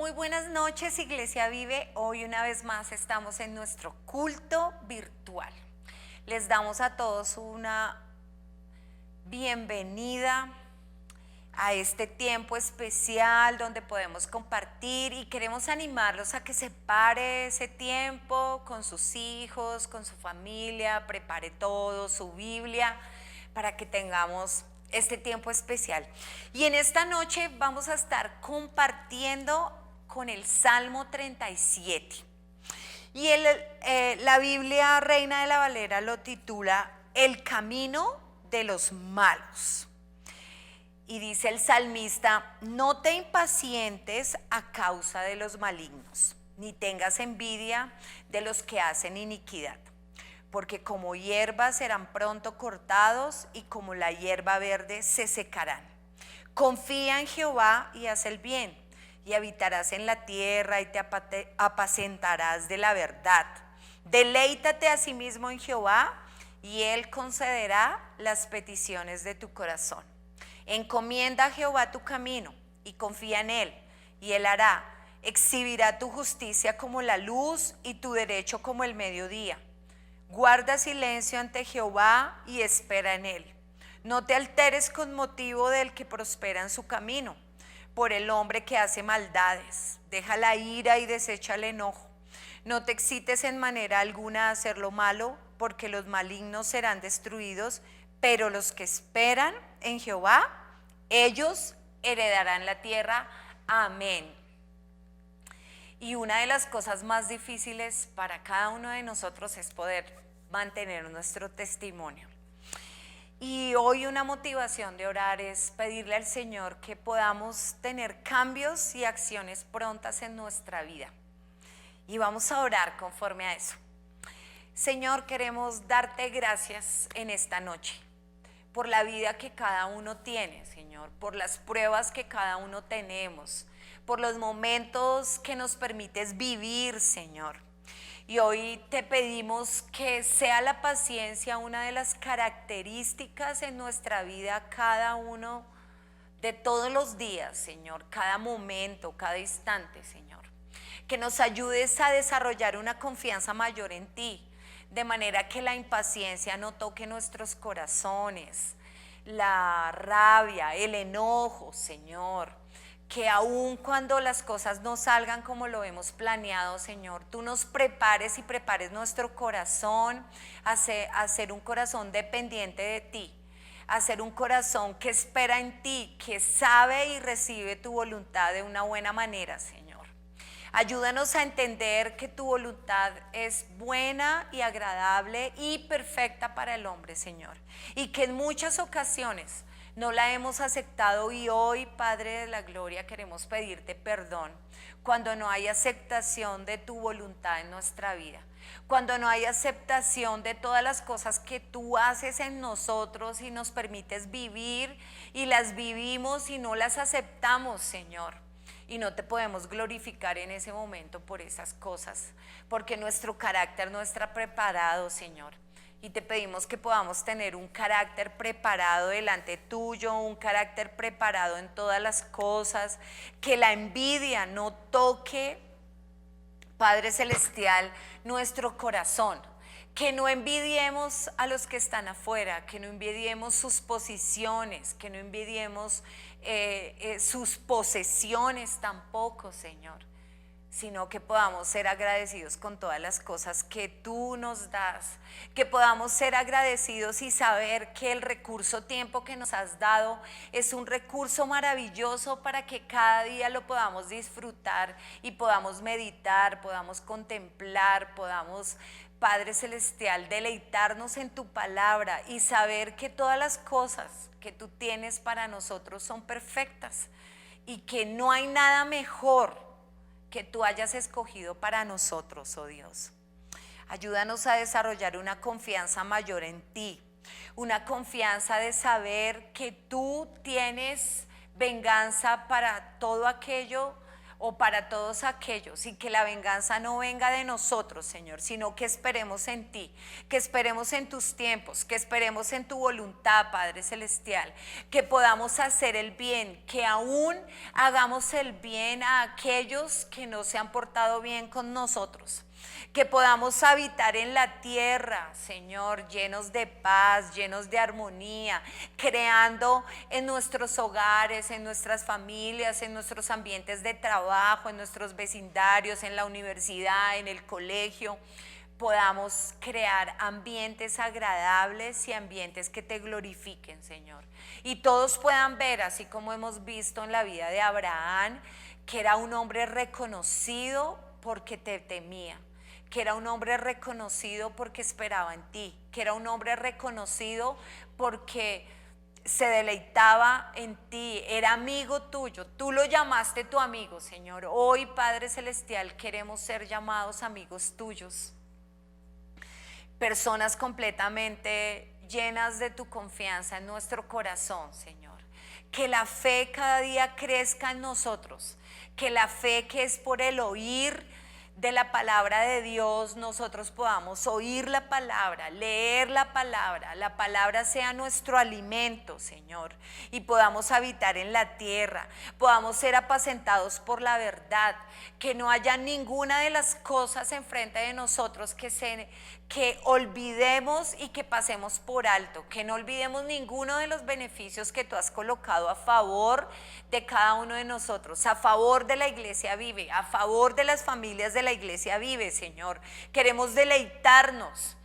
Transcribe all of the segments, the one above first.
Muy buenas noches, Iglesia Vive. Hoy una vez más estamos en nuestro culto virtual. Les damos a todos una bienvenida a este tiempo especial donde podemos compartir y queremos animarlos a que separe ese tiempo con sus hijos, con su familia, prepare todo, su Biblia, para que tengamos este tiempo especial. Y en esta noche vamos a estar compartiendo con el Salmo 37. Y la Biblia Reina de la Valera lo titula El camino de los malos. Y dice el salmista: no te impacientes a causa de los malignos, ni tengas envidia de los que hacen iniquidad, porque como hierba serán pronto cortados y como la hierba verde se secarán. Confía en Jehová y haz el bien, y habitarás en la tierra y te apacentarás de la verdad. Deleítate a sí mismo en Jehová y Él concederá las peticiones de tu corazón. Encomienda a Jehová tu camino y confía en Él, y Él hará. Exhibirá tu justicia como la luz y tu derecho como el mediodía. Guarda silencio ante Jehová y espera en Él. No te alteres con motivo del que prospera en su camino, por el hombre que hace maldades. Deja la ira y desecha el enojo. No te excites en manera alguna a hacer lo malo, porque los malignos serán destruidos, pero los que esperan en Jehová, ellos heredarán la tierra. Amén. Y una de las cosas más difíciles para cada uno de nosotros es poder mantener nuestro testimonio. Y hoy una motivación de orar es pedirle al Señor que podamos tener cambios y acciones prontas en nuestra vida. Y vamos a orar conforme a eso. Señor, queremos darte gracias en esta noche por la vida que cada uno tiene, Señor, por las pruebas que cada uno tenemos, por los momentos que nos permites vivir, Señor. Y hoy te pedimos que sea la paciencia una de las características en nuestra vida, cada uno de todos los días, Señor, cada momento, cada instante, Señor. Que nos ayudes a desarrollar una confianza mayor en ti, de manera que la impaciencia no toque nuestros corazones, la rabia, el enojo, Señor. Que aun cuando las cosas no salgan como lo hemos planeado, Señor, tú nos prepares y prepares nuestro corazón a ser un corazón dependiente de ti, a ser un corazón que espera en ti, que sabe y recibe tu voluntad de una buena manera, Señor. Ayúdanos a entender que tu voluntad es buena y agradable y perfecta para el hombre, Señor, y que en muchas ocasiones no la hemos aceptado, y hoy, Padre de la Gloria, queremos pedirte perdón cuando no hay aceptación de tu voluntad en nuestra vida, cuando no hay aceptación de todas las cosas que tú haces en nosotros y nos permites vivir, y las vivimos y no las aceptamos, Señor. Y no te podemos glorificar en ese momento por esas cosas, porque nuestro carácter no está preparado, Señor. Y te pedimos que podamos tener un carácter preparado delante tuyo, un carácter preparado en todas las cosas, que la envidia no toque, Padre Celestial, nuestro corazón. Que no envidiemos a los que están afuera, que no envidiemos sus posiciones, que no envidiemos sus posesiones tampoco, Señor, sino que podamos ser agradecidos con todas las cosas que tú nos das, que podamos ser agradecidos y saber que el recurso tiempo que nos has dado es un recurso maravilloso para que cada día lo podamos disfrutar y podamos meditar, podamos contemplar, podamos, Padre Celestial, deleitarnos en tu palabra y saber que todas las cosas que tú tienes para nosotros son perfectas y que no hay nada mejor que tú hayas escogido para nosotros, oh Dios. Ayúdanos a desarrollar una confianza mayor en ti, una confianza de saber que tú tienes venganza para todo aquello o para todos aquellos, y que la venganza no venga de nosotros, Señor, sino que esperemos en ti, que esperemos en tus tiempos, que esperemos en tu voluntad, Padre Celestial, que podamos hacer el bien, que aún hagamos el bien a aquellos que no se han portado bien con nosotros. Que podamos habitar en la tierra, Señor, llenos de paz, llenos de armonía, creando en nuestros hogares, en nuestras familias, en nuestros ambientes de trabajo, en nuestros vecindarios, en la universidad, en el colegio. Podamos crear ambientes agradables y ambientes que te glorifiquen, Señor. Y todos puedan ver, así como hemos visto en la vida de Abraham, que era un hombre reconocido porque te temía, que era un hombre reconocido porque esperaba en ti, que era un hombre reconocido porque se deleitaba en ti, era amigo tuyo, tú lo llamaste tu amigo, Señor. Hoy, Padre Celestial, queremos ser llamados amigos tuyos, personas completamente llenas de tu confianza en nuestro corazón, Señor. Que la fe cada día crezca en nosotros, que la fe que es por el oír de la palabra de Dios, nosotros podamos oír la palabra, leer la palabra sea nuestro alimento, Señor, y podamos habitar en la tierra, podamos ser apacentados por la verdad, que no haya ninguna de las cosas enfrente de nosotros que olvidemos y que pasemos por alto, que no olvidemos ninguno de los beneficios que tú has colocado a favor de cada uno de nosotros, a favor de la Iglesia Vive, a favor de las familias de la Iglesia Vive, Señor. Queremos deleitarnos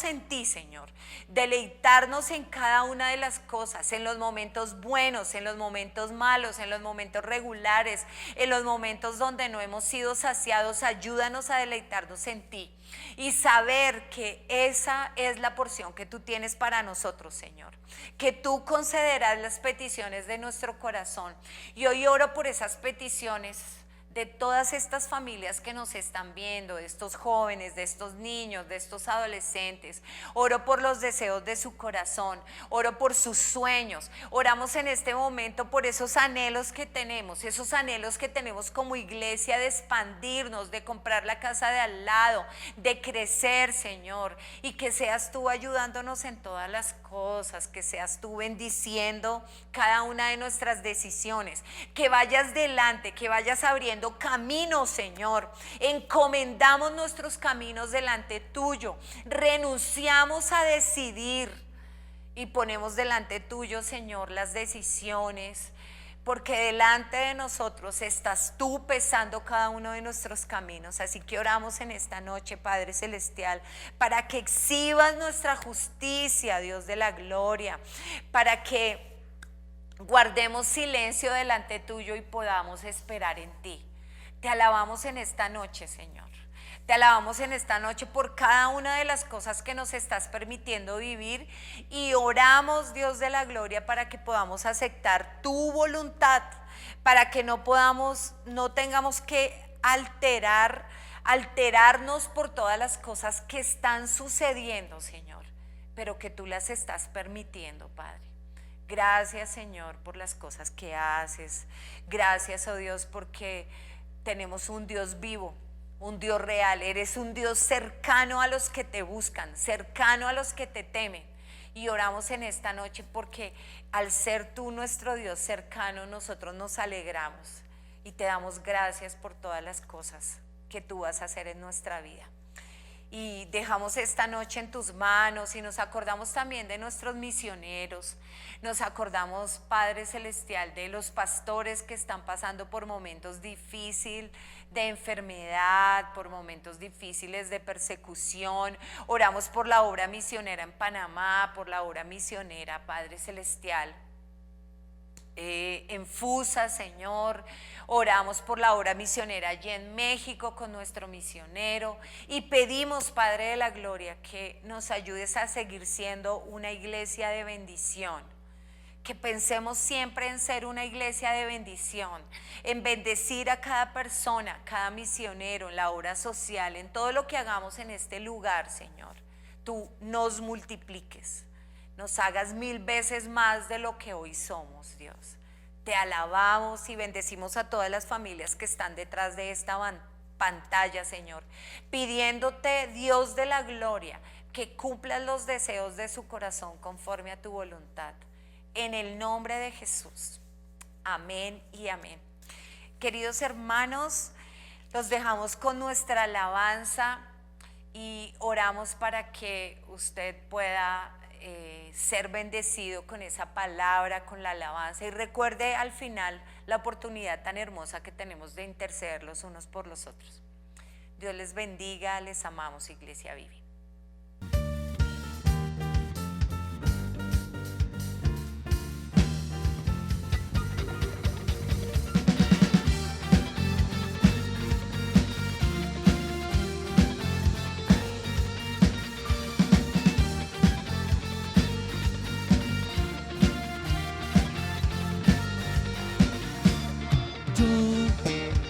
en ti, Señor, deleitarnos en cada una de las cosas, en los momentos buenos, en los momentos malos, en los momentos regulares, en los momentos donde no hemos sido saciados. Ayúdanos a deleitarnos en ti y saber que esa es la porción que tú tienes para nosotros, Señor, que tú concederás las peticiones de nuestro corazón. Y hoy oro por esas peticiones de todas estas familias que nos están viendo, de estos jóvenes, de estos niños, de estos adolescentes. Oro por los deseos de su corazón, oro por sus sueños. Oramos en este momento por esos anhelos que tenemos como iglesia, de expandirnos, de comprar la casa de al lado, de crecer, Señor, y que seas tú ayudándonos en todas las cosas, que seas tú bendiciendo cada una de nuestras decisiones, que vayas delante, que vayas abriendo camino, Señor. Encomendamos nuestros caminos delante tuyo, renunciamos a decidir y ponemos delante tuyo, Señor, las decisiones, porque delante de nosotros estás tú pesando cada uno de nuestros caminos. Así que oramos en esta noche, Padre Celestial, para que exhibas nuestra justicia, Dios de la gloria, para que guardemos silencio delante tuyo y podamos esperar en ti. Te alabamos en esta noche, Señor. Te alabamos en esta noche por cada una de las cosas que nos estás permitiendo vivir, y oramos, Dios de la gloria, para que podamos aceptar tu voluntad, para que no tengamos que alterarnos por todas las cosas que están sucediendo, Señor, pero que tú las estás permitiendo, Padre. Gracias, Señor, por las cosas que haces. Gracias, oh Dios, porque tenemos un Dios vivo, un Dios real. Eres un Dios cercano a los que te buscan, cercano a los que te temen. Y oramos en esta noche porque al ser tú nuestro Dios cercano, nosotros nos alegramos y te damos gracias por todas las cosas que tú vas a hacer en nuestra vida. Y dejamos esta noche en tus manos y nos acordamos también de nuestros misioneros. Nos acordamos, Padre Celestial, de los pastores que están pasando por momentos difíciles de enfermedad, por momentos difíciles de persecución. Oramos por la obra misionera en Panamá, por la obra misionera, Padre Celestial, en Fusa, Señor. Oramos por la obra misionera allí en México con nuestro misionero, y pedimos, Padre de la gloria, que nos ayudes a seguir siendo una iglesia de bendición, que pensemos siempre en ser una iglesia de bendición, en bendecir a cada persona, cada misionero, en la obra social, en todo lo que hagamos en este lugar, Señor. Tú nos multipliques, nos hagas 1000 veces más de lo que hoy somos, Dios. Te alabamos y bendecimos a todas las familias que están detrás de esta pantalla, Señor, pidiéndote, Dios de la gloria, que cumplas los deseos de su corazón conforme a tu voluntad. En el nombre de Jesús. Amén y amén. Queridos hermanos, los dejamos con nuestra alabanza y oramos para que usted pueda ser bendecido con esa palabra, con la alabanza, y recuerde al final la oportunidad tan hermosa que tenemos de interceder los unos por los otros. Dios les bendiga, les amamos, Iglesia Vive.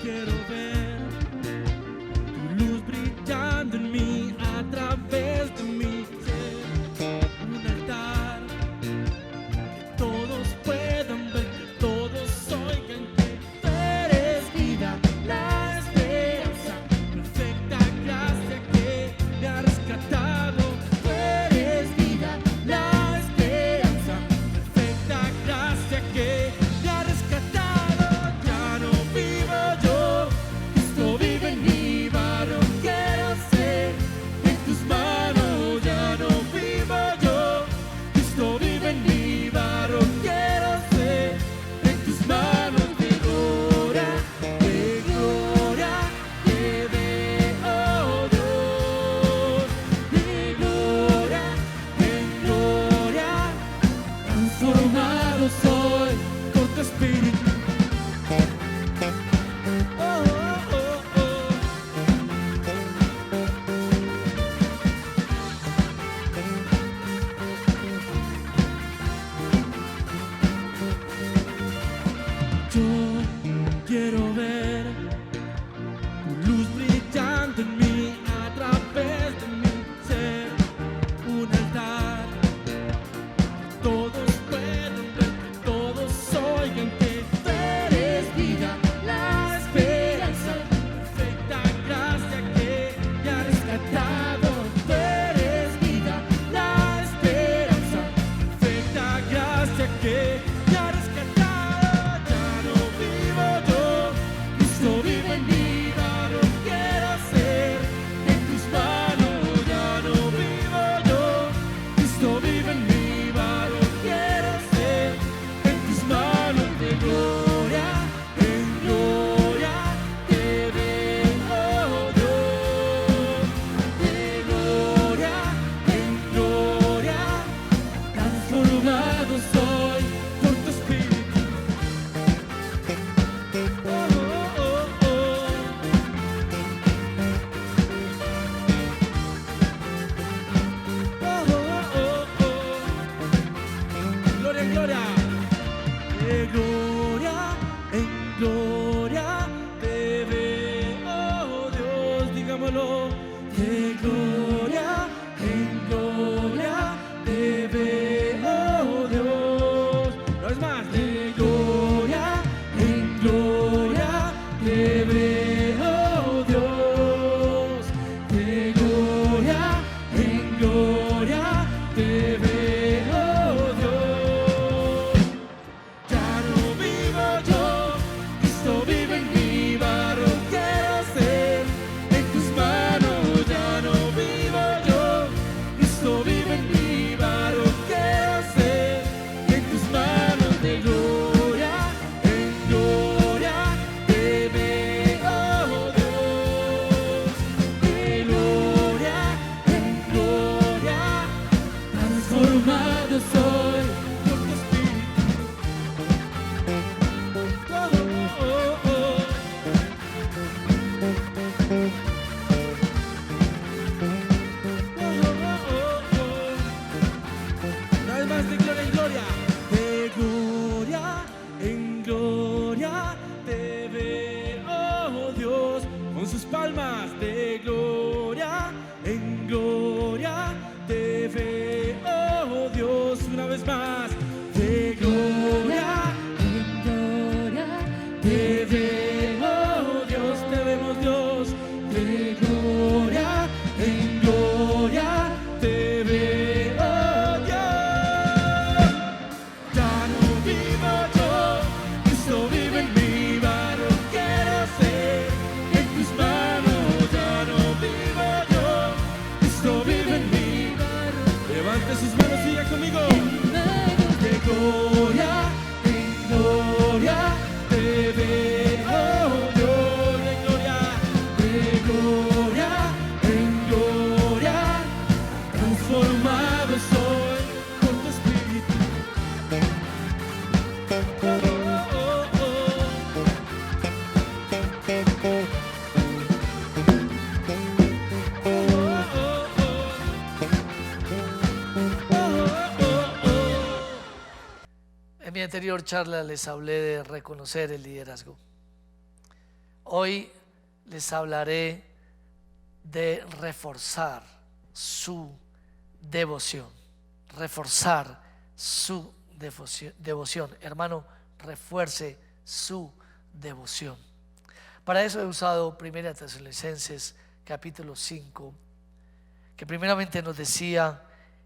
Quiero ver tu luz brillando en mí, a través de mí, ser un altar que todos puedan ver, que todos oigan que tú eres vida, la esperanza, perfecta gracia que me ha rescatado. Tú eres vida, la esperanza, perfecta gracia que me ha rescatado. Quiero ver tu luz brillando en mí, a través de mí, ser un altar que todos puedan ver, que todos oigan que tú eres vida, la esperanza, perfecta gracia que me ha rescatado. Tú eres vida, la esperanza, perfecta gracia que me ha rescatado. Una vez más, de gloria en gloria. Levante sus manos y diga conmigo. De gloria en gloria te veo, gloria en gloria, de gloria en gloria, transformado soy por tu espíritu. En mi anterior charla les hablé de reconocer el liderazgo. Hoy les hablaré de reforzar su devoción. Reforzar su devoción. Hermano, refuerce su devoción. Para eso he usado 1 Tesalonicenses capítulo 5, que primeramente nos decía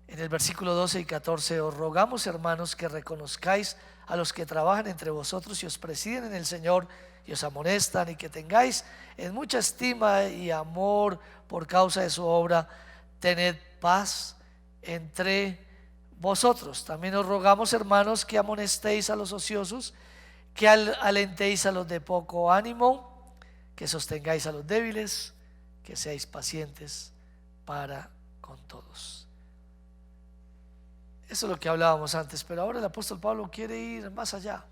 en el versículo 12 y 14: os rogamos, hermanos, que reconozcáis a los que trabajan entre vosotros y os presiden en el Señor y os amonestan, y que tengáis en mucha estima y amor por causa de su obra. Tened paz entre vosotros. También os rogamos, hermanos, que amonestéis a los ociosos, que alentéis a los de poco ánimo, que sostengáis a los débiles, que seáis pacientes para con todos. Eso es lo que hablábamos antes, pero ahora el apóstol Pablo quiere ir más allá.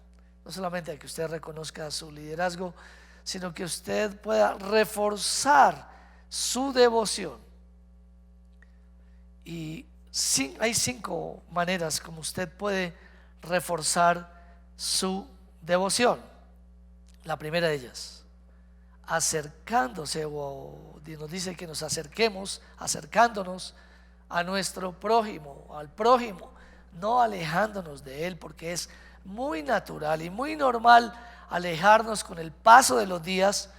No solamente a que usted reconozca su liderazgo, sino que usted pueda reforzar su devoción. Y hay 5 maneras como usted puede reforzar su devoción. La primera de ellas, acercándose, nos dice que nos acerquemos, acercándonos a nuestro prójimo, al prójimo, no alejándonos de él, porque es muy natural y muy normal alejarnos con el paso de los días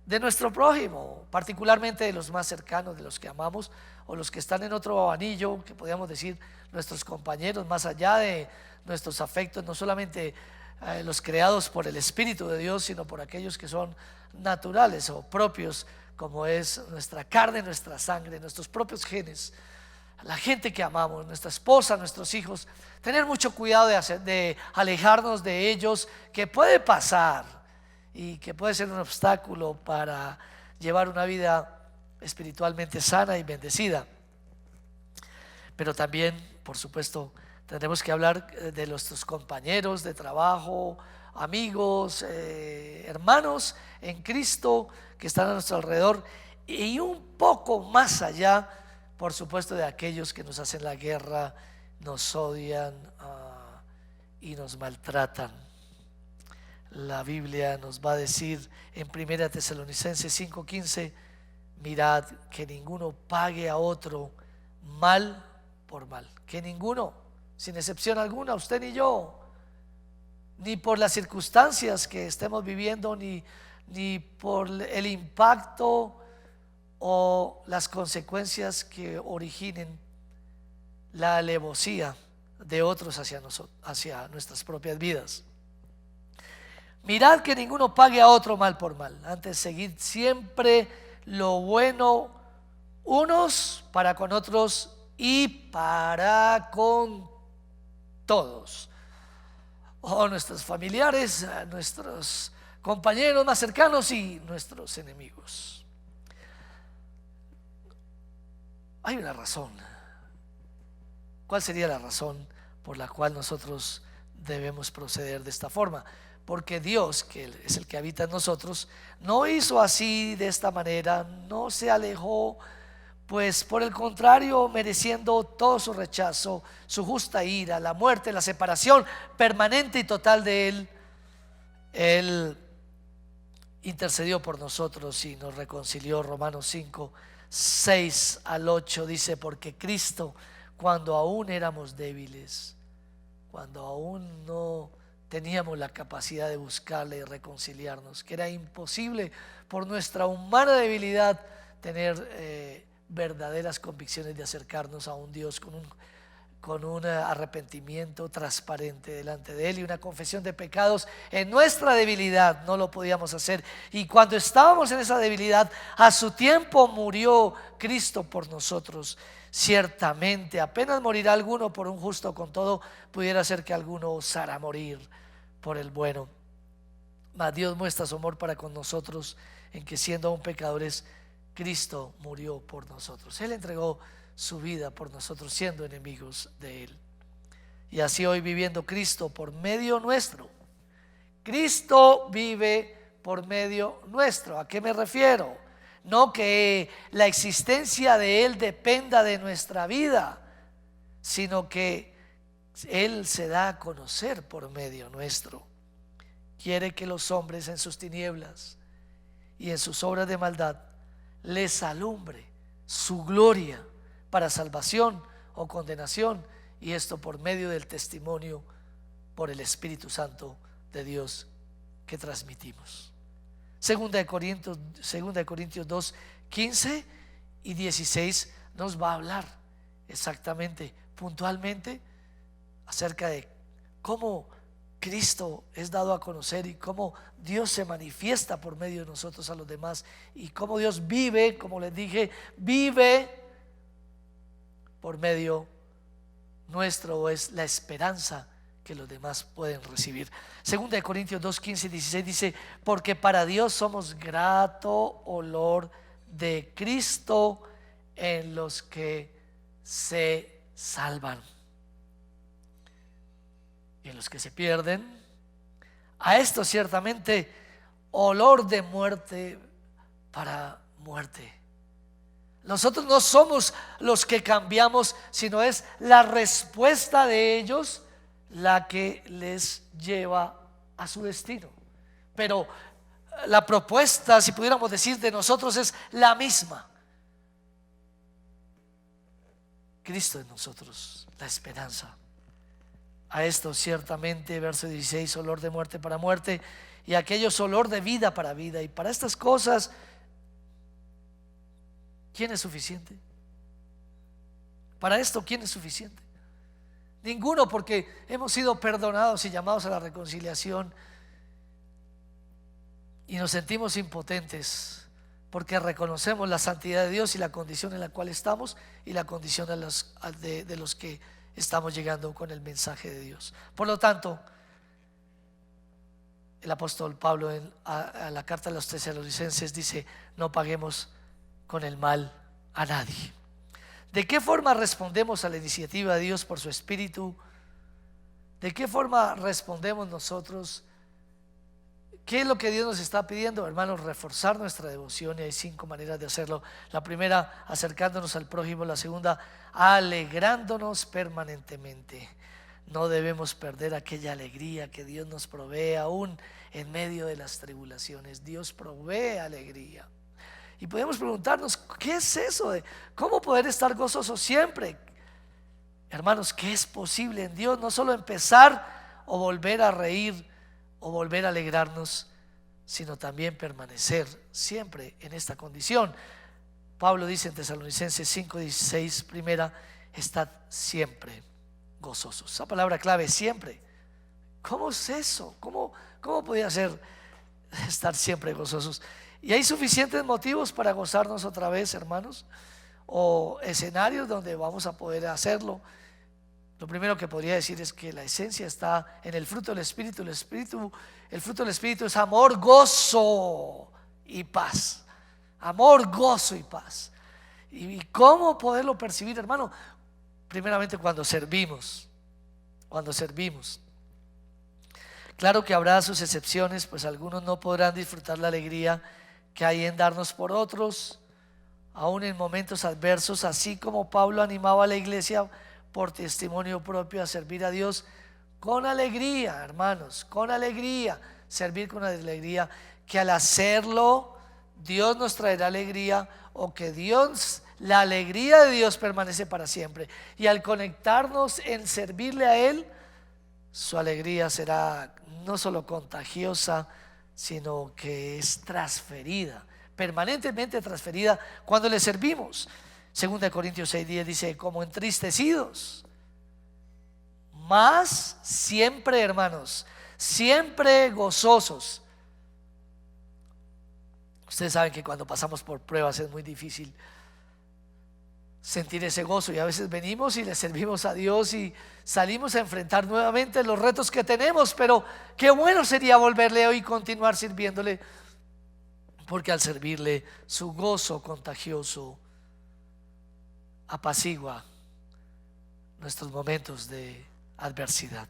de nuestro prójimo, particularmente de los más cercanos, de los que amamos, o los que están en otro anillo, que podríamos decir nuestros compañeros, más allá de nuestros afectos, no solamente los creados por el Espíritu de Dios, sino por aquellos que son naturales o propios, como es nuestra carne, nuestra sangre, nuestros propios genes, la gente que amamos, nuestra esposa, nuestros hijos. Tener mucho cuidado de alejarnos de ellos, que puede pasar y que puede ser un obstáculo para llevar una vida espiritualmente sana y bendecida. Pero también, por supuesto, tendremos que hablar de nuestros compañeros de trabajo, amigos, hermanos en Cristo que están a nuestro alrededor, y un poco más allá, por supuesto, de aquellos que nos hacen la guerra, nos odian y nos maltratan. La Biblia nos va a decir en 1 Tesalonicenses 5:15: mirad que ninguno pague a otro mal por mal. Que ninguno, sin excepción alguna, usted ni yo, ni por las circunstancias que estemos viviendo, ni por el impacto o las consecuencias que originen la alevosía de otros hacia nuestras propias vidas. Mirad que ninguno pague a otro mal por mal. Antes, seguid siempre lo bueno unos para con otros y para con todos, o nuestros familiares, nuestros compañeros más cercanos y nuestros enemigos. Hay una razón. ¿Cuál sería la razón por la cual nosotros debemos proceder de esta forma? Porque Dios, que es el que habita en nosotros, no hizo así, de esta manera, no se alejó, pues por el contrario, mereciendo todo su rechazo, su justa ira, la muerte, la separación permanente y total de Él, Él intercedió por nosotros y nos reconcilió. Romanos 5:6-8 dice: porque Cristo, cuando aún éramos débiles, cuando aún no teníamos la capacidad de buscarle y reconciliarnos, que era imposible por nuestra humana debilidad tener verdaderas convicciones de acercarnos a un Dios con un arrepentimiento transparente delante de Él y una confesión de pecados. En nuestra debilidad no lo podíamos hacer, y cuando estábamos en esa debilidad, a su tiempo murió Cristo por nosotros. Ciertamente, apenas morirá alguno por un justo, con todo pudiera ser que alguno osara morir por el bueno. Mas Dios muestra su amor para con nosotros en que, siendo aún pecadores, Cristo murió por nosotros. Él entregó su vida por nosotros, siendo enemigos de Él. Y así hoy, viviendo Cristo por medio nuestro. Cristo vive por medio nuestro. ¿A qué me refiero? No que la existencia de Él dependa de nuestra vida, sino que Él se da a conocer por medio nuestro. Quiere que los hombres en sus tinieblas y en sus obras de maldad les alumbre su gloria para salvación o condenación, y esto por medio del testimonio por el Espíritu Santo de Dios que transmitimos. Segunda de Corintios 2, 15 y 16 nos va a hablar exactamente, puntualmente, acerca de cómo Cristo es dado a conocer y cómo Dios se manifiesta por medio de nosotros a los demás, y cómo Dios vive, como les dije, vive por medio nuestro, es la esperanza que los demás pueden recibir. Segunda de Corintios 2, 15 y 16 dice: porque para Dios somos grato olor de Cristo en los que se salvan. Y en los que se pierden, a esto ciertamente olor de muerte para muerte. Nosotros no somos los que cambiamos, sino es la respuesta de ellos la que les lleva a su destino. Pero la propuesta, si pudiéramos decir, de nosotros es la misma. Cristo en nosotros, la esperanza. A esto ciertamente, verso 16, olor de muerte para muerte, y aquellos olor de vida para vida. Y para estas cosas, ¿quién es suficiente? Para esto, ¿quién es suficiente? Ninguno, porque hemos sido perdonados y llamados a la reconciliación, y nos sentimos impotentes porque reconocemos la santidad de Dios y la condición en la cual estamos y la condición de los que estamos llegando con el mensaje de Dios. Por lo tanto, el apóstol Pablo a la carta a los Tesalonicenses dice: no paguemos con el mal a nadie. ¿De qué forma respondemos a la iniciativa de Dios por su Espíritu? ¿De qué forma respondemos nosotros? ¿Qué es lo que Dios nos está pidiendo, hermanos? Reforzar nuestra devoción, y hay 5 maneras de hacerlo. La primera, acercándonos al prójimo. La segunda, alegrándonos permanentemente. No debemos perder aquella alegría que Dios nos provee aún en medio de las tribulaciones. Dios provee alegría. Y podemos preguntarnos, ¿qué es eso de cómo poder estar gozosos siempre? Hermanos, ¿qué es posible en Dios? No solo empezar o volver a reír o volver a alegrarnos, sino también permanecer siempre en esta condición. Pablo dice en Tesalonicenses 5:16, primera: estad siempre gozosos. Esa palabra clave, siempre. ¿Cómo es eso? ¿Cómo podía ser estar siempre gozosos? Y hay suficientes motivos para gozarnos otra vez, hermanos, o escenarios donde vamos a poder hacerlo. Lo primero que podría decir es que la esencia está en el fruto del Espíritu. El fruto del Espíritu es amor, gozo y paz. Amor, gozo y paz. ¿Y cómo poderlo percibir, hermano? Primeramente cuando servimos. Claro que habrá sus excepciones, pues algunos no podrán disfrutar la alegría que hay en darnos por otros, aún en momentos adversos, así como Pablo animaba a la iglesia por testimonio propio a servir a Dios con alegría, hermanos, con alegría, servir con alegría, que al hacerlo Dios nos traerá alegría, o que la alegría de Dios permanece para siempre, y al conectarnos en servirle a Él, su alegría será no solo contagiosa, sino que es transferida, permanentemente transferida cuando le servimos. Segunda de Corintios 6:10 dice: como entristecidos, mas siempre, hermanos, siempre gozosos. Ustedes saben que cuando pasamos por pruebas es muy difícil sentir ese gozo, y a veces venimos y le servimos a Dios y salimos a enfrentar nuevamente los retos que tenemos, pero qué bueno sería volverle hoy y continuar sirviéndole, porque al servirle su gozo contagioso apacigua nuestros momentos de adversidad.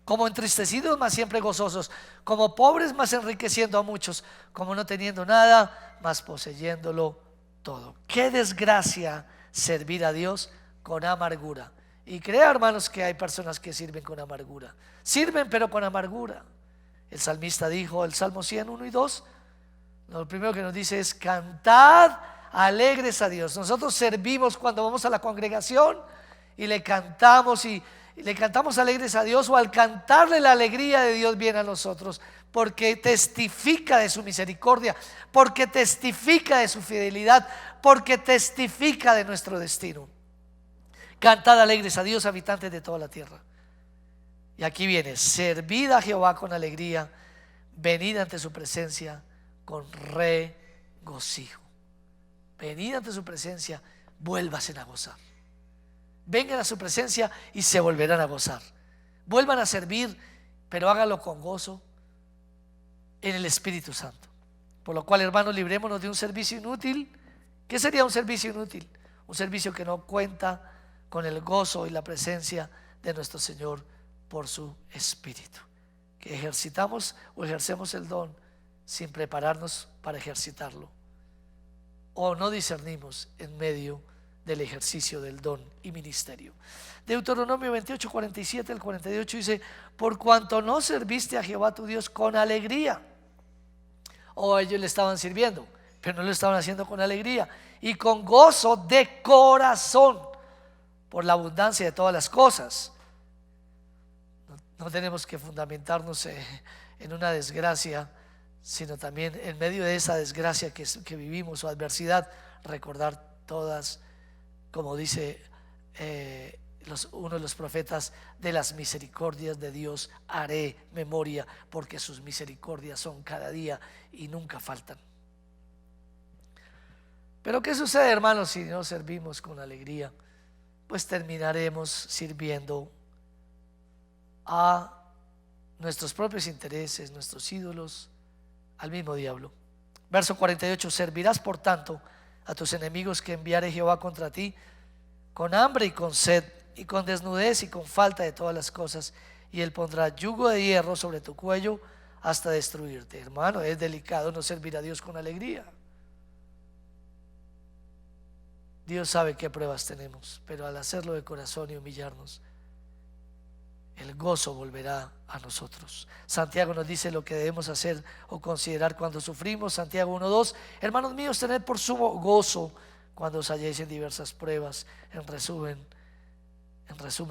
Como entristecidos, mas siempre gozosos; como pobres, mas enriqueciendo a muchos; como no teniendo nada, mas poseyéndolo todo. Qué desgracia servir a Dios con amargura. Y crea, hermanos, que hay personas que sirven con amargura. Sirven pero con amargura. El salmista dijo, el Salmo 100, 1 y 2, lo primero que nos dice es: cantad alegres a Dios. Nosotros servimos cuando vamos a la congregación y le cantamos alegres a Dios, o al cantarle la alegría de Dios viene a nosotros, porque testifica de su misericordia, porque testifica de su fidelidad, porque testifica de nuestro destino. Cantad alegres a Dios, habitantes de toda la tierra. Y aquí viene: servid a Jehová con alegría, venid ante su presencia con regocijo. Venid ante su presencia, vuélvanse a gozar. Vengan a su presencia y se volverán a gozar. Vuelvan a servir, pero háganlo con gozo en el Espíritu Santo. Por lo cual, hermanos, librémonos de un servicio inútil. ¿Qué sería un servicio inútil? Un servicio que no cuenta con el gozo y la presencia de nuestro Señor por su Espíritu. Que ejercitamos o ejercemos el don sin prepararnos para ejercitarlo, o no discernimos en medio del ejercicio del don y ministerio. Deuteronomio 28, 47 al 48 dice: por cuanto no serviste a Jehová tu Dios con alegría. Ellos le estaban sirviendo, pero no lo estaban haciendo con alegría y con gozo de corazón, por la abundancia de todas las cosas. No tenemos que fundamentarnos en una desgracia, sino también en medio de esa desgracia que vivimos o adversidad, recordar todas, como dice uno de los profetas: de las misericordias de Dios haré memoria, porque sus misericordias son cada día y nunca faltan. Pero ¿qué sucede, hermanos, si no servimos con alegría? Pues terminaremos sirviendo a nuestros propios intereses, nuestros ídolos, al mismo diablo. Verso 48: servirás por tanto a tus enemigos que enviare Jehová contra ti, con hambre y con sed, y con desnudez y con falta de todas las cosas, y él pondrá yugo de hierro sobre tu cuello hasta destruirte. Hermano, es delicado no servir a Dios con alegría. Dios sabe qué pruebas tenemos, pero al hacerlo de corazón y humillarnos, el gozo volverá a nosotros. Santiago nos dice lo que debemos hacer o considerar cuando sufrimos. Santiago 1:2: hermanos míos, tened por sumo gozo cuando os halléis en diversas pruebas. En resumen,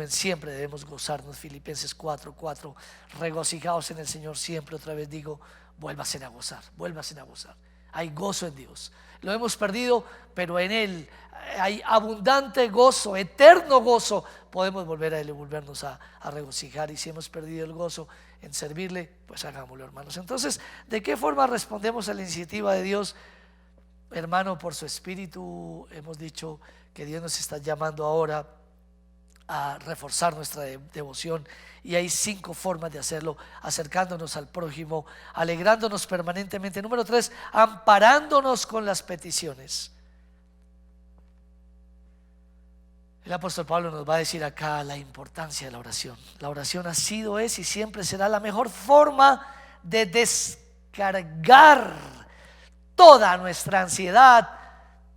siempre debemos gozarnos. Filipenses 4:4: regocijaos en el Señor siempre. Otra vez digo, vuélvanse a gozar, vuélvanse a gozar. Hay gozo en Dios. Lo hemos perdido, pero en Él hay abundante gozo, eterno gozo. Podemos volver a Él y volvernos a regocijar. Y si hemos perdido el gozo en servirle, pues hagámoslo, hermanos. Entonces, ¿de qué forma respondemos a la iniciativa de Dios? Hermano, por su Espíritu. Hemos dicho que Dios nos está llamando ahora a reforzar nuestra devoción, y hay 5 formas de hacerlo: acercándonos al prójimo, alegrándonos permanentemente. Número 3, amparándonos con las peticiones. El apóstol Pablo nos va a decir acá la importancia de la oración. La oración ha sido, es y siempre será la mejor forma de descargar toda nuestra ansiedad,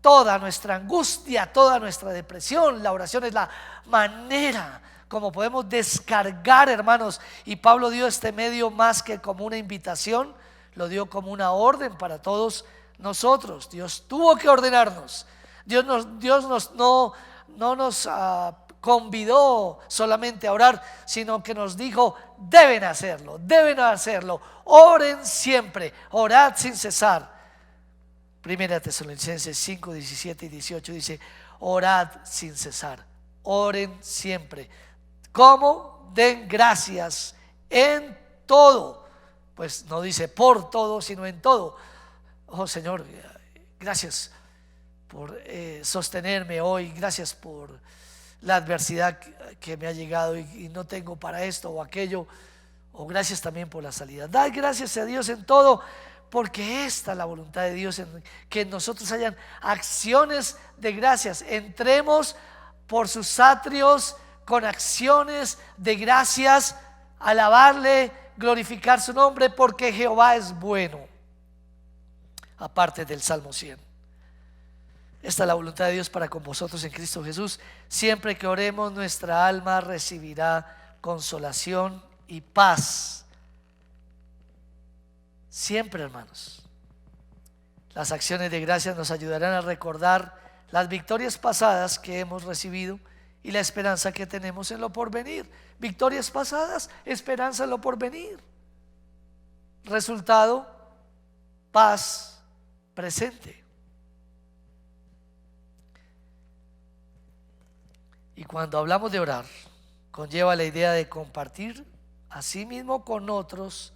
toda nuestra angustia, toda nuestra depresión. La oración es la manera como podemos descargar, hermanos. Y Pablo dio este medio más que como una invitación, lo dio como una orden para todos nosotros. Dios tuvo que ordenarnos. Dios no nos convidó solamente a orar, sino que nos dijo: deben hacerlo. Oren siempre, orad sin cesar. Primera Tesalonicenses 5, 17 y 18 dice: orad sin cesar, oren siempre. ¿Cómo? Den gracias en todo. Pues no dice por todo, sino en todo. Oh Señor, gracias sostenerme hoy. Gracias por la adversidad que me ha llegado y no tengo para esto o aquello. O gracias también por la salida. Dad gracias a Dios en todo, porque esta es la voluntad de Dios, que nosotros hayan acciones de gracias. Entremos por sus atrios con acciones de gracias, alabarle, glorificar su nombre, porque Jehová es bueno. Aparte del Salmo 100. Esta es la voluntad de Dios para con vosotros en Cristo Jesús. Siempre que oremos, nuestra alma recibirá consolación y paz. Siempre, hermanos, las acciones de gracias nos ayudarán a recordar las victorias pasadas que hemos recibido y la esperanza que tenemos en lo porvenir. Victorias pasadas, esperanza en lo porvenir. Resultado, paz presente. Y cuando hablamos de orar, conlleva la idea de compartir asimismo con otros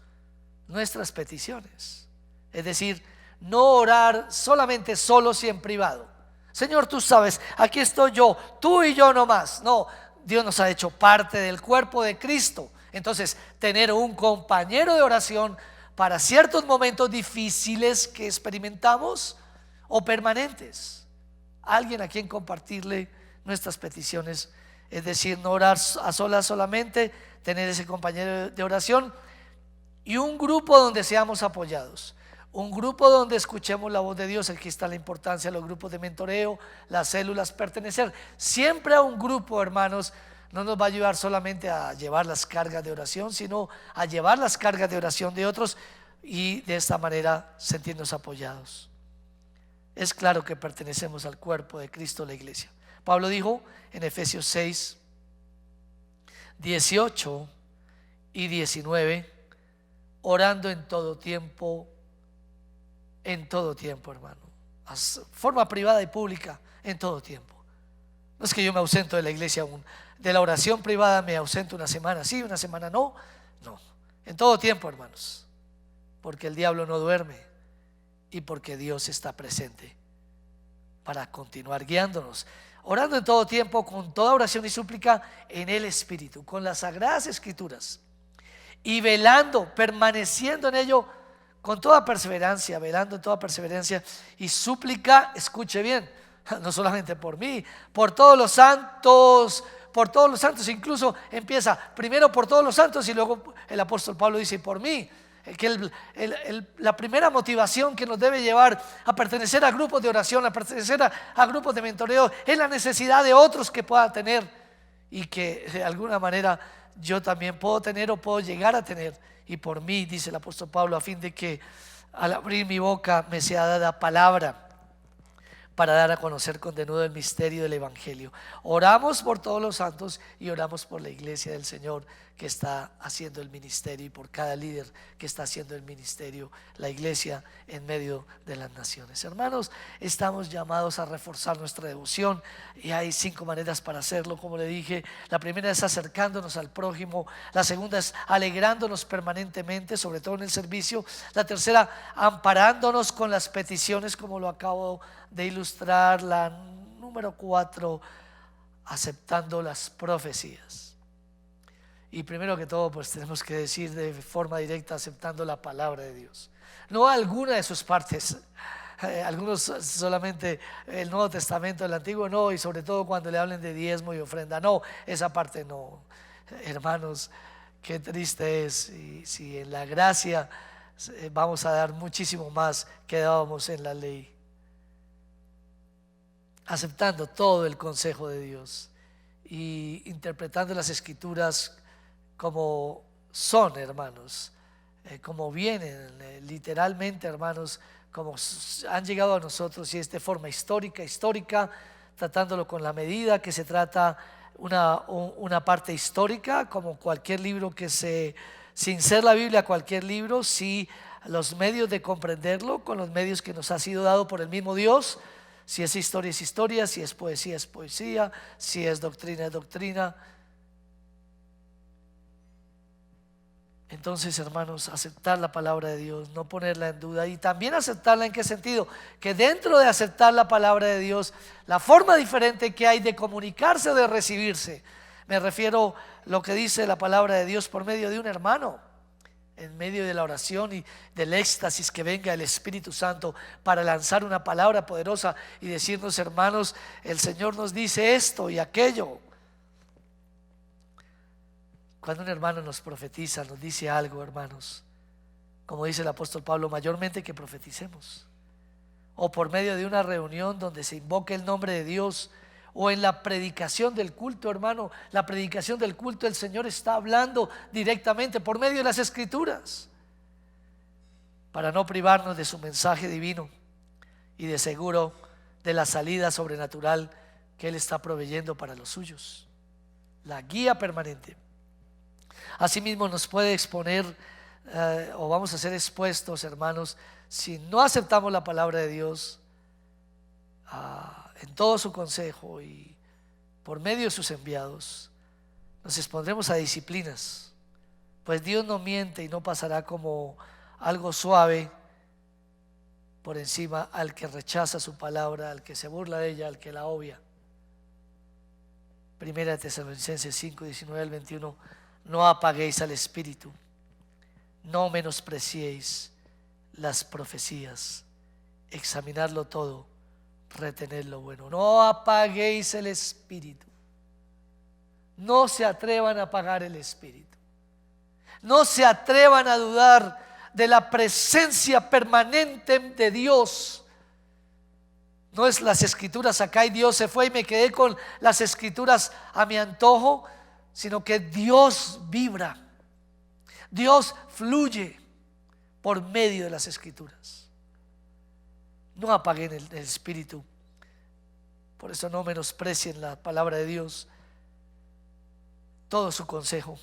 nuestras peticiones. Es decir, no orar solamente solos y en privado. Señor, tú sabes, aquí estoy yo, tú y yo no más. No, Dios nos ha hecho parte del cuerpo de Cristo. Entonces, tener un compañero de oración para ciertos momentos difíciles que experimentamos o permanentes. Alguien a quien compartirle nuestras peticiones. Es decir, no orar a solas solamente, tener ese compañero de oración y un grupo donde seamos apoyados, un grupo donde escuchemos la voz de Dios. Aquí está la importancia de los grupos de mentoreo, las células, pertenecer siempre a un grupo, hermanos. No nos va a ayudar solamente a llevar las cargas de oración, sino a llevar las cargas de oración de otros y de esta manera sentirnos apoyados. Es claro que pertenecemos al cuerpo de Cristo, la iglesia. Pablo dijo en Efesios 6, 18 y 19, orando en todo tiempo, hermano, forma privada y pública, en todo tiempo. No es que yo me ausento de la iglesia aún, de la oración privada me ausento una semana sí, una semana no, en todo tiempo, hermanos, porque el diablo no duerme y porque Dios está presente para continuar guiándonos. Orando en todo tiempo, con toda oración y súplica en el Espíritu, con las sagradas Escrituras, y velando, permaneciendo en ello con toda perseverancia, velando en toda perseverancia y súplica, escuche bien, no solamente por mí, por todos los santos, incluso empieza primero por todos los santos y luego el apóstol Pablo dice por mí. Que la primera motivación que nos debe llevar a pertenecer a grupos de oración, a pertenecer a grupos de mentoreo, es la necesidad de otros que puedan tener y que de alguna manera yo también puedo tener o puedo llegar a tener. Y por mí, dice el apóstol Pablo, a fin de que al abrir mi boca me sea dada palabra para dar a conocer con denudo el misterio del Evangelio. Oramos por todos los santos y oramos por la iglesia del Señor que está haciendo el ministerio y por cada líder que está haciendo el ministerio, la iglesia en medio de las naciones. Hermanos, estamos llamados a reforzar nuestra devoción y hay 5 maneras para hacerlo, como le dije. La primera es acercándonos al prójimo, la segunda es alegrándonos permanentemente, sobre todo en el servicio, la tercera amparándonos con las peticiones, como lo acabo de ilustrar, la número 4, aceptando las profecías. Y primero que todo, pues tenemos que decir de forma directa, aceptando la palabra de Dios, no alguna de sus partes. Algunos solamente el Nuevo Testamento, el Antiguo no, y sobre todo cuando le hablen de diezmo y ofrenda, no, esa parte no. Hermanos, qué triste es si en la gracia vamos a dar muchísimo más que dábamos en la ley. Aceptando todo el consejo de Dios y interpretando las Escrituras como son, hermanos, como vienen, literalmente, hermanos, como han llegado a nosotros, y es de forma histórica, tratándolo con la medida que se trata una parte histórica, como cualquier libro sin ser la Biblia, cualquier libro, sí, los medios de comprenderlo, con los medios que nos ha sido dado por el mismo Dios. Si es historia, si es poesía, si es doctrina, es doctrina. Entonces, hermanos, aceptar la palabra de Dios, no ponerla en duda, y también aceptarla. ¿En qué sentido? Que dentro de aceptar la palabra de Dios, la forma diferente que hay de comunicarse o de recibirse, me refiero a lo que dice la palabra de Dios por medio de un hermano, en medio de la oración y del éxtasis, que venga el Espíritu Santo para lanzar una palabra poderosa y decirnos: hermanos, el Señor nos dice esto y aquello. Cuando un hermano nos profetiza, nos dice algo, hermanos, como dice el apóstol Pablo, mayormente que profeticemos, o por medio de una reunión donde se invoque el nombre de Dios, o en la predicación del culto, hermano, la predicación del culto, el Señor está hablando directamente por medio de las Escrituras, para no privarnos de su mensaje divino y de seguro de la salida sobrenatural que Él está proveyendo para los suyos, la guía permanente. Asimismo nos puede exponer o vamos a ser expuestos, hermanos, si no aceptamos la palabra de Dios en todo su consejo y por medio de sus enviados, nos expondremos a disciplinas, pues Dios no miente y no pasará como algo suave por encima al que rechaza su palabra, al que se burla de ella, al que la obvia. Primera de Tesalonicenses 5, 19 al 21. No apaguéis al espíritu, no menospreciéis las profecías, examinadlo todo, retened lo bueno. No apaguéis el espíritu. No se atrevan a apagar el espíritu. No se atrevan a dudar de la presencia permanente de Dios. No es las Escrituras acá y Dios se fue y me quedé con las Escrituras a mi antojo, sino que Dios vibra, Dios fluye por medio de las Escrituras. No apaguen el espíritu. Por eso no menosprecien la palabra de Dios, todo su consejo,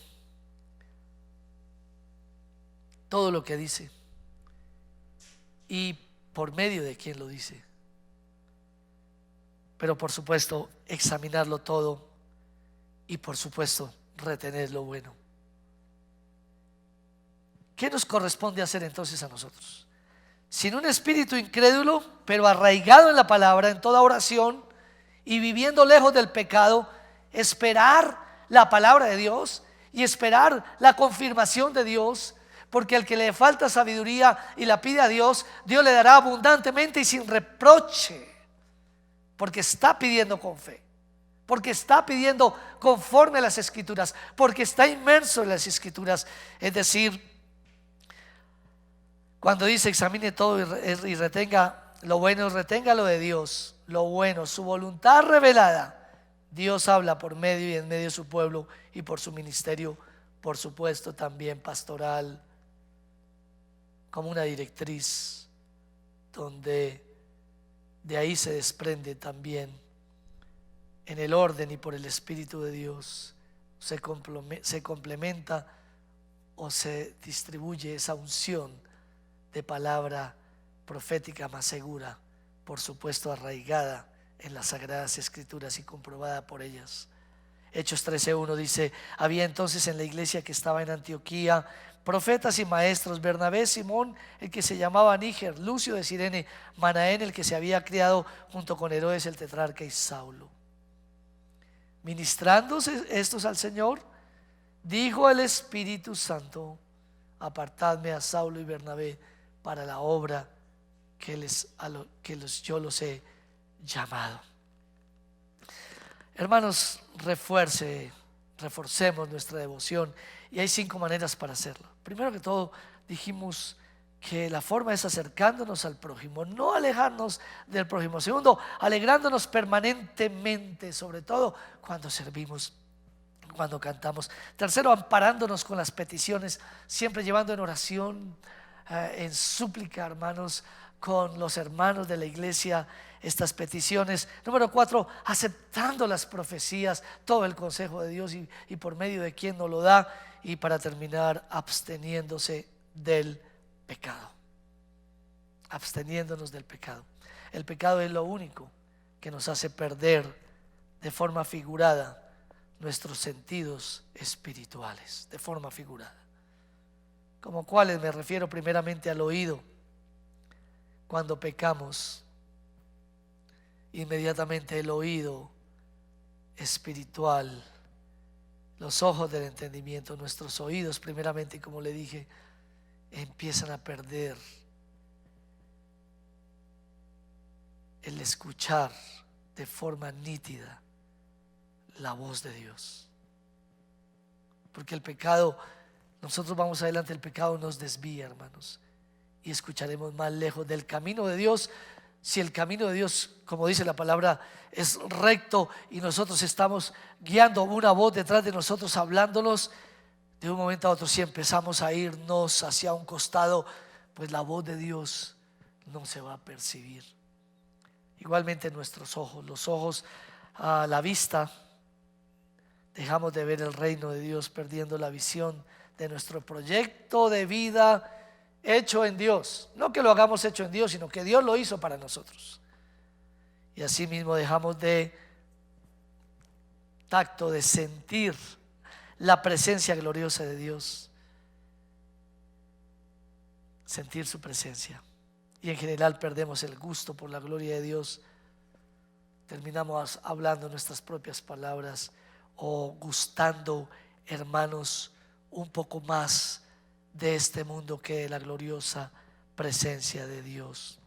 todo lo que dice y por medio de quien lo dice. Pero por supuesto, examinarlo todo y por supuesto, retener lo bueno. ¿Qué nos corresponde hacer entonces a nosotros? Sin un espíritu incrédulo, pero arraigado en la palabra, en toda oración y viviendo lejos del pecado, esperar la palabra de Dios y esperar la confirmación de Dios, porque al que le falta sabiduría y la pide a Dios, Dios le dará abundantemente y sin reproche, porque está pidiendo con fe, porque está pidiendo conforme a las Escrituras, porque está inmerso en las Escrituras. Es decir, cuando dice examine todo y retenga lo bueno, retenga lo de Dios, lo bueno, su voluntad revelada. Dios habla por medio y en medio de su pueblo y por su ministerio, por supuesto también pastoral, como una directriz, donde de ahí se desprende también en el orden y por el Espíritu de Dios se complementa o se distribuye esa unción de palabra profética más segura, por supuesto arraigada en las Sagradas Escrituras y comprobada por ellas. Hechos 13:1 dice: había entonces en la iglesia que estaba en Antioquía profetas y maestros, Bernabé, Simón, el que se llamaba Níger, Lucio de Cirene, Manaén, el que se había criado junto con Herodes el tetrarca, y Saulo. Ministrándose estos al Señor, dijo el Espíritu Santo: apartadme a Saulo y Bernabé para la obra que yo los he llamado. Hermanos, reforcemos nuestra devoción, y hay 5 maneras para hacerlo. Primero que todo, dijimos que la forma es acercándonos al prójimo, no alejarnos del prójimo. Segundo, alegrándonos permanentemente, sobre todo cuando servimos, cuando cantamos. Tercero, amparándonos con las peticiones, siempre llevando en oración, en súplica, hermanos, con los hermanos de la iglesia estas peticiones. Número 4, aceptando las profecías, todo el consejo de Dios y por medio de quien nos lo da. Y para terminar, absteniéndose del pecado. Absteniéndonos del pecado. El pecado es lo único que nos hace perder de forma figurada nuestros sentidos espirituales, de forma figurada. ¿Como cuáles? Me refiero primeramente al oído. Cuando pecamos, inmediatamente el oído espiritual, los ojos del entendimiento, nuestros oídos primeramente, como le dije, empiezan a perder el escuchar de forma nítida la voz de Dios. Porque el pecado, nosotros vamos adelante, el pecado nos desvía, hermanos, y escucharemos más lejos del camino de Dios. Si el camino de Dios, como dice la palabra, es recto y nosotros estamos guiando una voz detrás de nosotros hablándonos, de un momento a otro, si empezamos a irnos hacia un costado, pues la voz de Dios no se va a percibir. Igualmente nuestros ojos, los ojos a la vista, dejamos de ver el reino de Dios, perdiendo la visión de nuestro proyecto de vida hecho en Dios. No que lo hagamos hecho en Dios, sino que Dios lo hizo para nosotros. Y así mismo dejamos de tacto, de sentir la presencia gloriosa de Dios, sentir su presencia. Y en general perdemos el gusto por la gloria de Dios. Terminamos hablando nuestras propias palabras o gustando, hermanos, un poco más de este mundo que de la gloriosa presencia de Dios.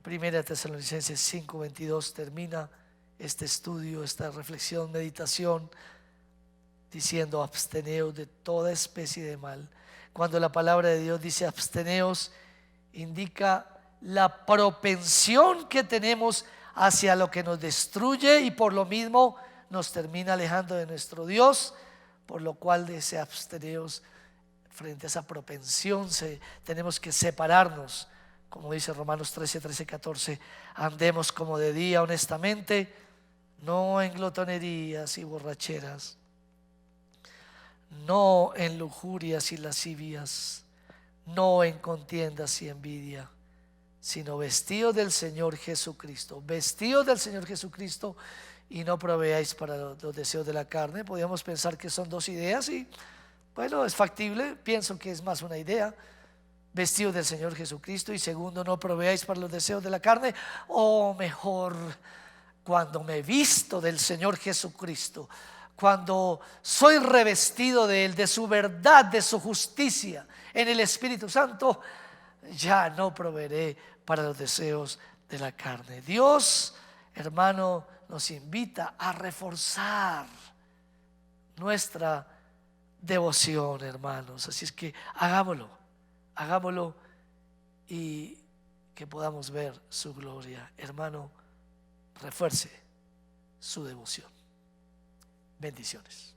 Primera Tesalonicenses 5:22 termina este estudio, esta reflexión, meditación, diciendo: absteneos de toda especie de mal. Cuando la palabra de Dios dice absteneos, indica la propensión que tenemos hacia lo que nos destruye y por lo mismo nos termina alejando de nuestro Dios, por lo cual de ese absteneos, frente a esa propensión, tenemos que separarnos. Como dice Romanos 13, 14, andemos como de día honestamente, no en glotonerías y borracheras, no en lujurias y lascivias, no en contiendas y envidia, sino vestidos del Señor Jesucristo, vestidos del Señor Jesucristo, y no proveáis para los deseos de la carne. Podríamos pensar que son dos ideas y bueno, es factible, pienso que es más una idea. Vestidos del Señor Jesucristo, y segundo, no proveáis para los deseos de la carne. O mejor, cuando me visto del Señor Jesucristo, cuando soy revestido de Él, de su verdad, de su justicia en el Espíritu Santo, ya no proveeré para los deseos de la carne. Dios, hermano, nos invita a reforzar nuestra devoción, hermanos. Así es que hagámoslo y que podamos ver su gloria. Hermano, refuerce su devoción. Bendiciones.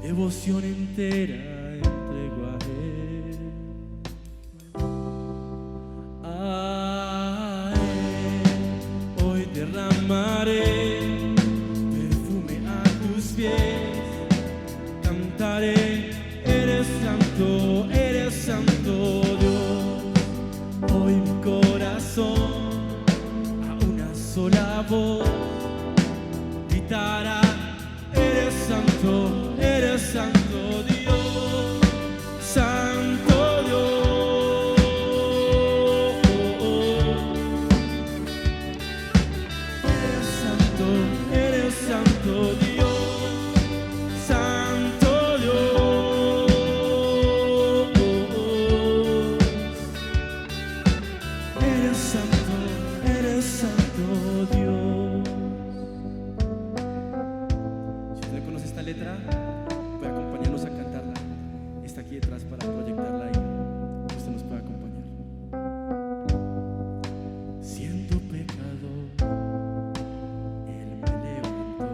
Devoción entera entrego a Él, a Él. Hoy derramaré perfume a tus pies, cantaré, eres santo Dios. Hoy mi corazón a una sola voz gritará: eres santo Dios, santo Dios. Eres santo Dios, santo Dios. Eres santo Dios. ¿Sí le conoce esta letra? aquí detrás para proyectarla y que usted nos pueda acompañar. Siento pecador, Él me levantó,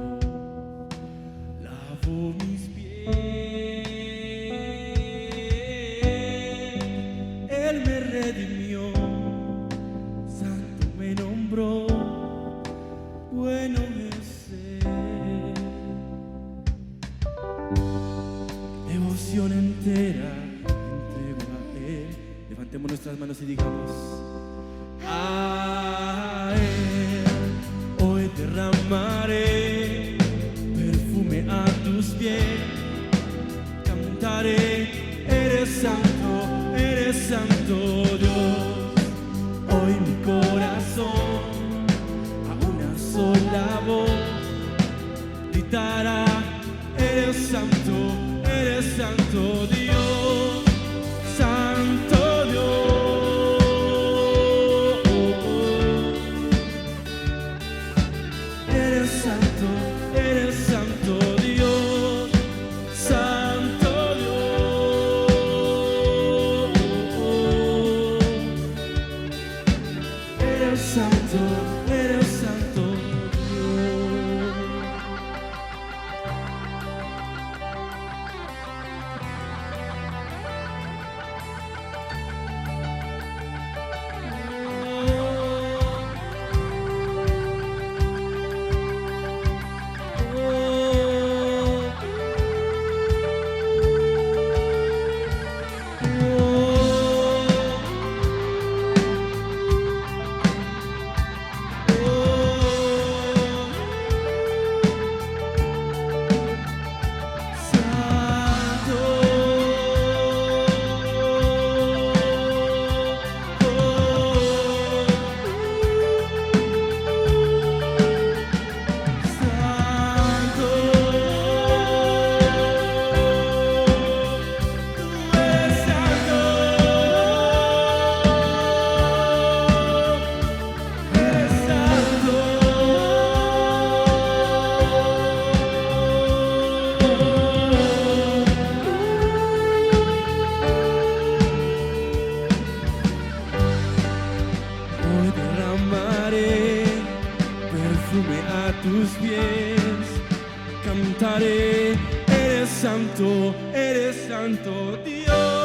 lavó mis pies, Él me redimió, santo me nombró, bueno es Él. Devoción entera entrego a Él. Levantemos nuestras manos y digamos: a Él hoy derramaré perfume a tus pies, cantaré, eres santo Dios. Hoy mi corazón a una sola voz gritará: eres santo Dios, santo Dios. Eres santo Dios, santo Dios. Eres santo Dios. Hoy derramaré perfume a tus pies, cantaré, eres santo Dios.